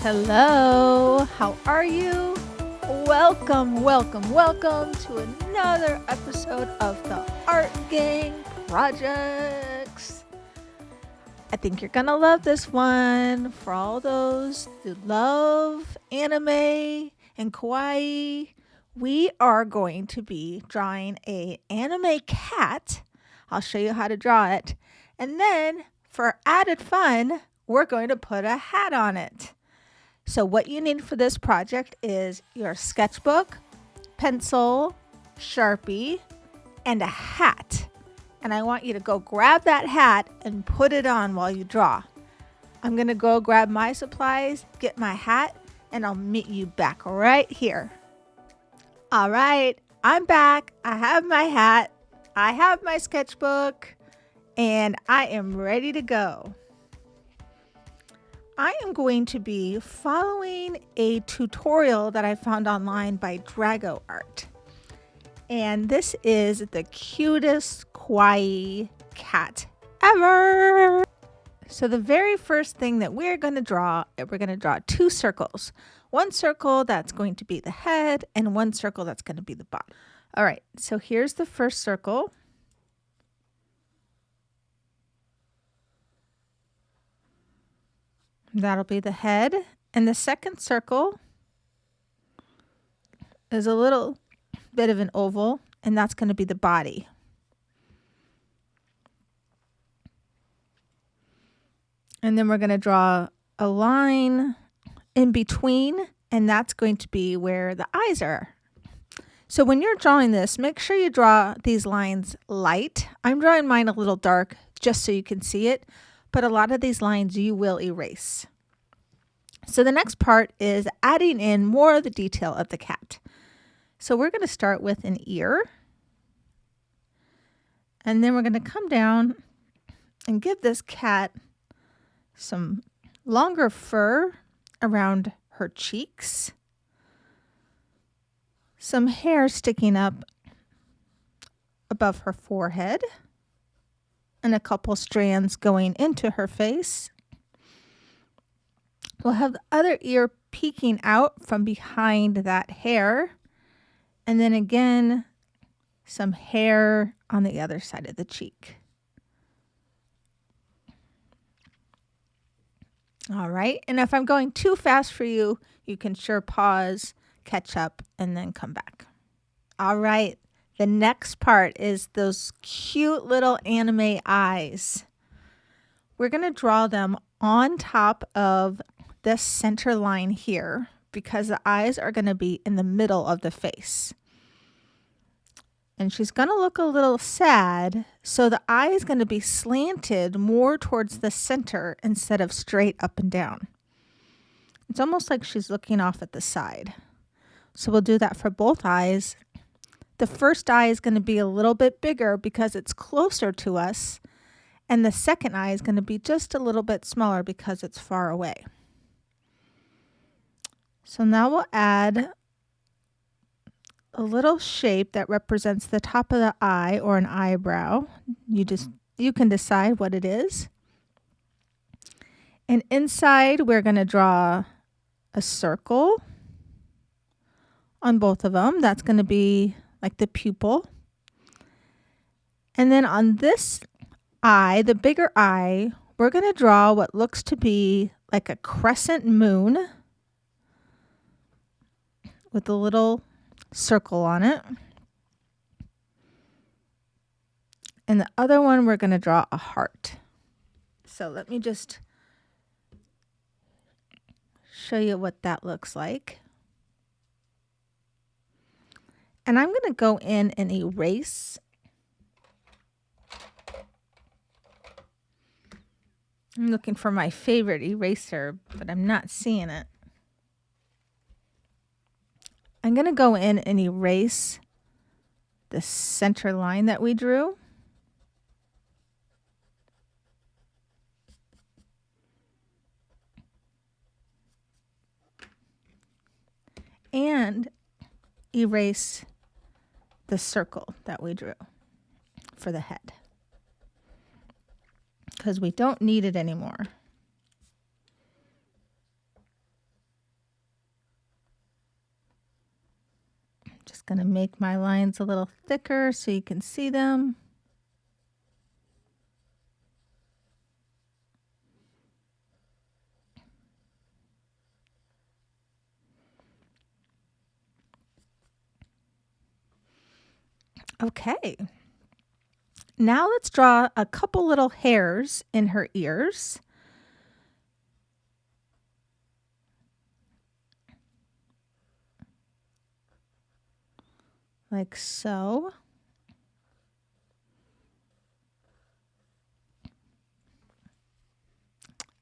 Hello, how are you? Welcome to another episode of the Art Gang Projects. I think you're gonna love this one for all those who love anime and kawaii. We are going to be drawing an anime cat. I'll show you how to draw it. And then for added fun, we're going to put a hat on it. So what you need for this project is your sketchbook, pencil, Sharpie, and a hat. And I want you to go grab that hat and put it on while you draw. I'm going to go grab my supplies, get my hat, and I'll meet you back right here. All right, I'm back. I have my hat, I have my sketchbook, and I am ready to go. I am going to be following a tutorial that I found online by Drago Art. And this is the cutest kawaii cat ever. So the very first thing that we're going to draw two circles. One circle that's going to be the head and one circle that's going to be the body. All right, so here's the first circle. That'll be the head. And the second circle is a little bit of an oval, and that's going to be the body. And then we're going to draw a line in between, and that's going to be where the eyes are. So when you're drawing this, make sure you draw these lines light. I'm drawing mine a little dark just so you can see it, but a lot of these lines you will erase. So the next part is adding in more of the detail of the cat. So we're going to start with an ear. And then we're going to come down and give this cat some longer fur around her cheeks. Some hair sticking up above her forehead. And a couple strands going into her face. We'll have the other ear peeking out from behind that hair. And then again, some hair on the other side of the cheek. All right. And if I'm going too fast for you, you can sure pause, catch up, and then come back. All right. The next part is those cute little anime eyes. We're going to draw them on top of this center line here because the eyes are going to be in the middle of the face. And she's going to look a little sad, so the eye is going to be slanted more towards the center instead of straight up and down. It's almost like she's looking off at the side. So we'll do that for both eyes. The first eye is going to be a little bit bigger because it's closer to us, and the second eye is going to be just a little bit smaller because it's far away. So now we'll add a little shape that represents the top of the eye or an eyebrow. You can decide what it is. And inside we're going to draw a circle on both of them. That's going to be like the pupil. And then on this eye, the bigger eye, we're going to draw what looks to be like a crescent moon with a little circle on it. And the other one, we're going to draw a heart. So let me just show you what that looks like. And I'm going to go in and erase. I'm looking for my favorite eraser, but I'm not seeing it. I'm going to go in and erase the center line that we drew. And erase the circle that we drew for the head, because we don't need it anymore. going to make my lines a little thicker so you can see them. Okay. Now let's draw a couple little hairs in her ears. Like so.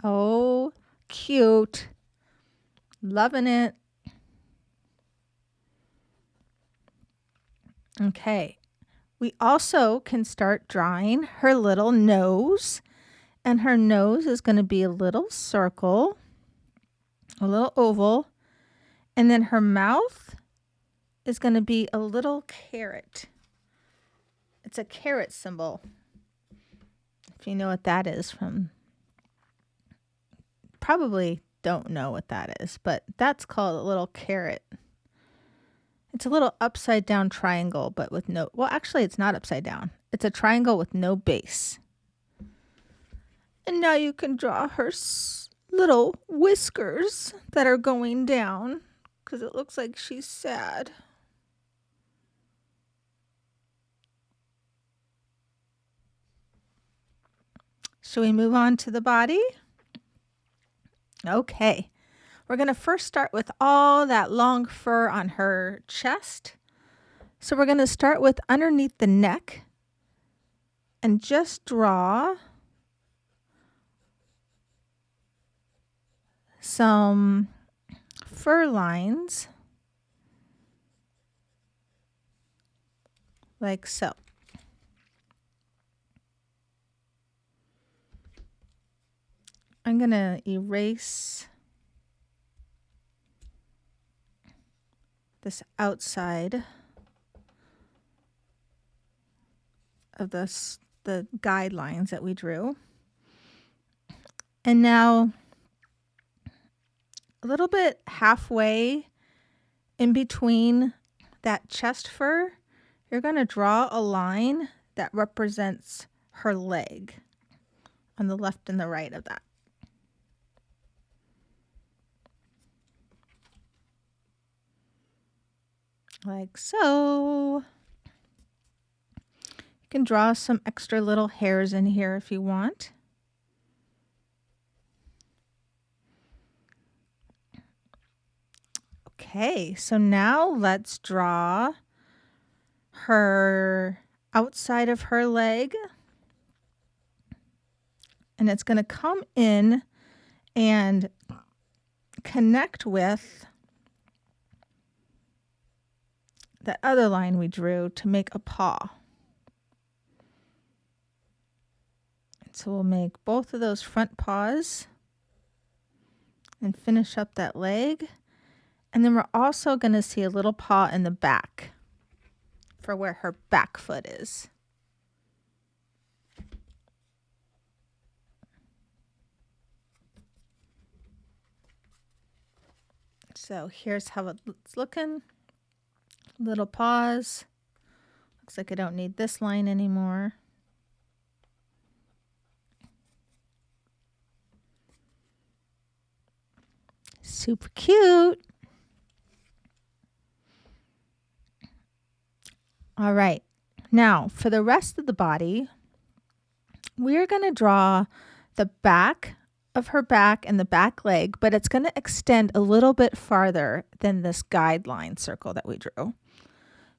Oh, cute. Loving it. Okay. We also can start drawing her little nose. And her nose is going to be a little circle, a little oval. And then her mouth is going to be a little carrot. It's a carrot symbol. If you know what that is from, probably don't know what that is, but that's called a little carrot. It's a little upside down triangle, but with no, well, actually it's not upside down. It's a triangle with no base. And now you can draw her little whiskers that are going down because it looks like she's sad. Should we move on to the body? Okay. We're going to first start with all that long fur on her chest. So we're going to start with underneath the neck and just draw some fur lines like so. I'm going to erase this outside of the guidelines that we drew. And now a little bit halfway in between that chest fur, you're going to draw a line that represents her leg on the left and the right of that. Like so. You can draw some extra little hairs in here if you want. Okay, so now let's draw her outside of her leg. And it's going to come in and connect with that other line we drew to make a paw. So we'll make both of those front paws and finish up that leg. And then we're also going to see a little paw in the back for where her back foot is. So here's how it's looking. Little paws. Looks like I don't need this line anymore. Super cute. All right. Now, for the rest of the body, we're going to draw the back of her back and the back leg, but it's going to extend a little bit farther than this guideline circle that we drew.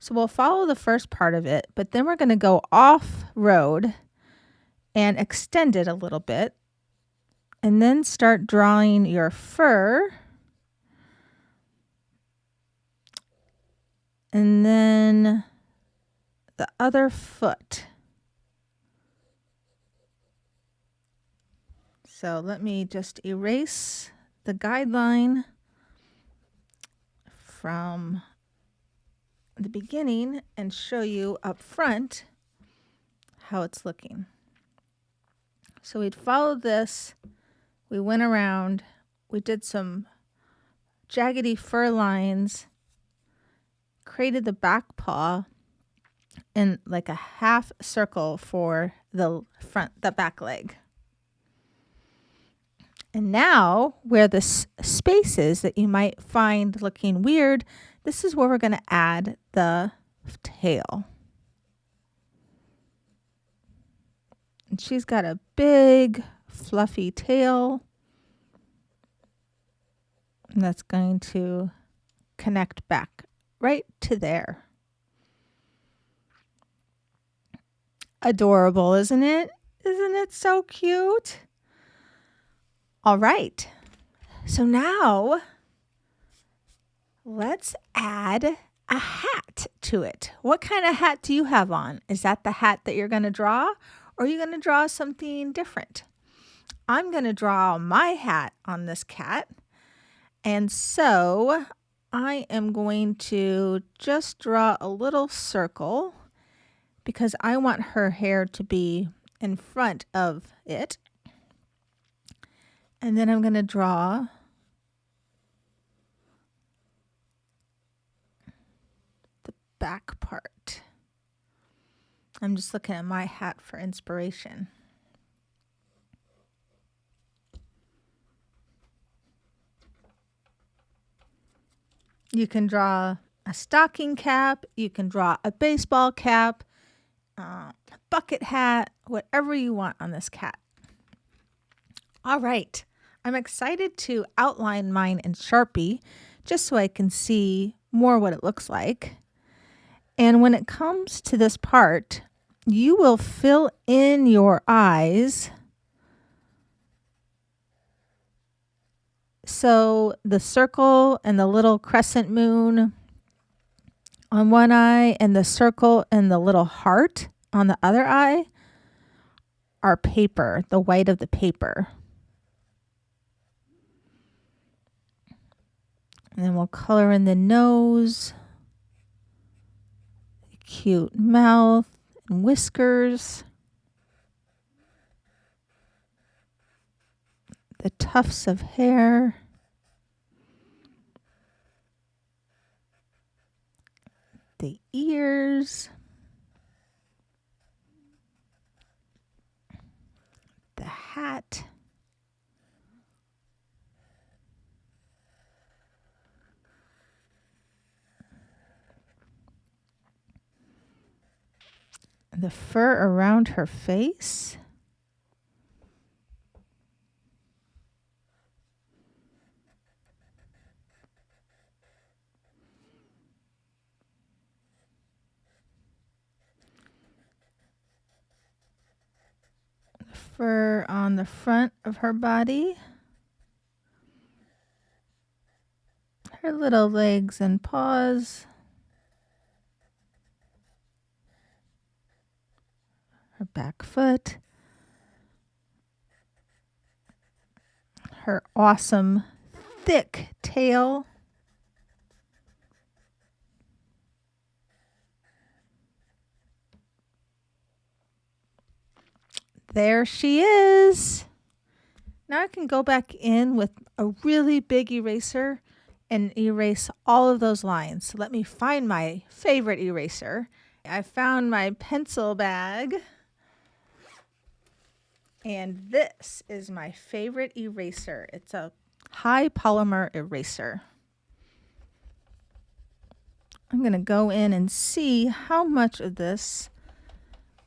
So we'll follow the first part of it, but then we're going to go off road and extend it a little bit, and then start drawing your fur. And then the other foot. So let me just erase the guideline from the beginning and show you up front how it's looking. So we'd followed this, we went around, we did some jaggedy fur lines, created the back paw in like a half circle for the back leg. And now where the spaces that you might find looking weird, this is where we're going to add the tail. And she's got a big fluffy tail. And that's going to connect back right to there. Adorable, isn't it? Isn't it so cute? All right. So now let's add a hat to it. What kind of hat do you have on? Is that the hat that you're going to draw? Or are you going to draw something different? I'm going to draw my hat on this cat. And so I am going to just draw a little circle because I want her hair to be in front of it. And then I'm going to draw the back part. I'm just looking at my hat for inspiration. You can draw a stocking cap, you can draw a baseball cap, a bucket hat, whatever you want on this cat. All right, I'm excited to outline mine in Sharpie just so I can see more what it looks like. And when it comes to this part, you will fill in your eyes. So the circle and the little crescent moon on one eye and the circle and the little heart on the other eye are paper, the white of the paper. And then we'll color in the nose, the cute mouth and whiskers, the tufts of hair, the ears, the hat, the fur around her face, the fur on the front of her body, her little legs and paws, her back foot, her awesome thick tail, there she is. Now I can go back in with a really big eraser and erase all of those lines. So let me find my favorite eraser. I found my pencil bag. And this is my favorite eraser. It's a high polymer eraser. I'm going to go in and see how much of this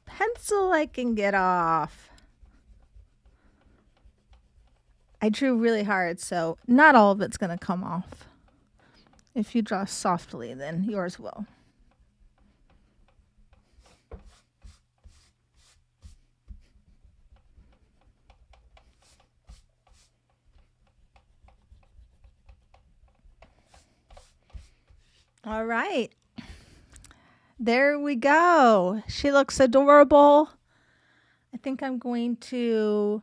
pencil I can get off. I drew really hard, so not all of it's going to come off. If you draw softly, then yours will. All right. There we go. She looks adorable. I think I'm going to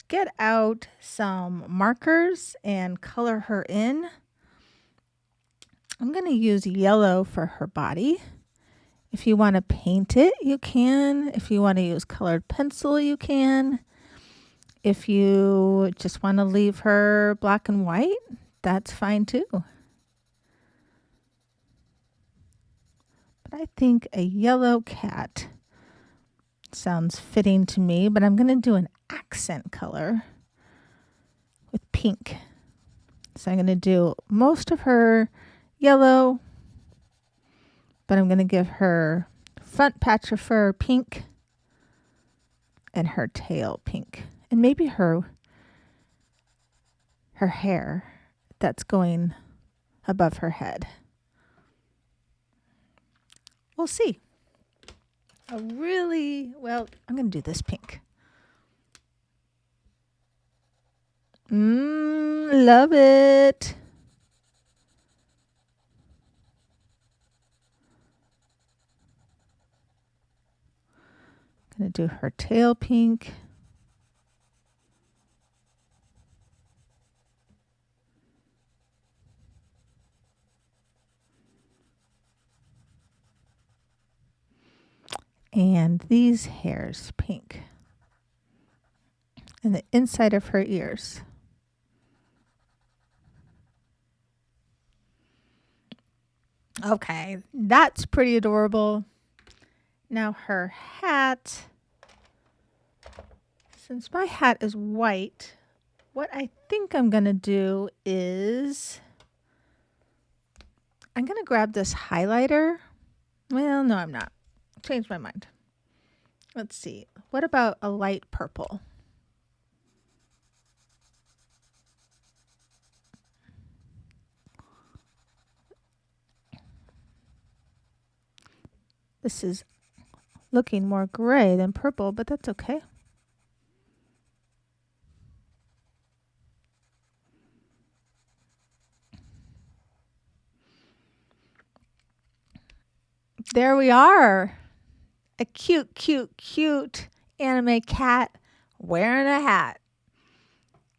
get out some markers and color her in. I'm going to use yellow for her body. If you want to paint it, you can. If you want to use colored pencil, you can. If you just want to leave her black and white, that's fine too. I think a yellow cat sounds fitting to me, but I'm going to do an accent color with pink. So I'm going to do most of her yellow, but I'm going to give her front patch of fur pink and her tail pink, and maybe her hair that's going above her head. We'll see. I'm going to do this pink. Love it. Going to do her tail pink. And these hairs pink. And the inside of her ears. Okay, that's pretty adorable. Now her hat. Since my hat is white, what I think I'm going to do is I'm going to grab this highlighter. Well, no, I'm not. Changed my mind. Let's see. What about a light purple? This is looking more gray than purple, but that's okay. There we are. A cute, cute, cute anime cat wearing a hat.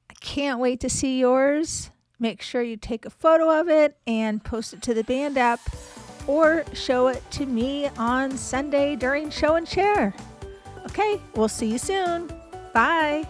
I can't wait to see yours. Make sure you take a photo of it and post it to the band app or show it to me on Sunday during Show and Share. Okay, we'll see you soon. Bye.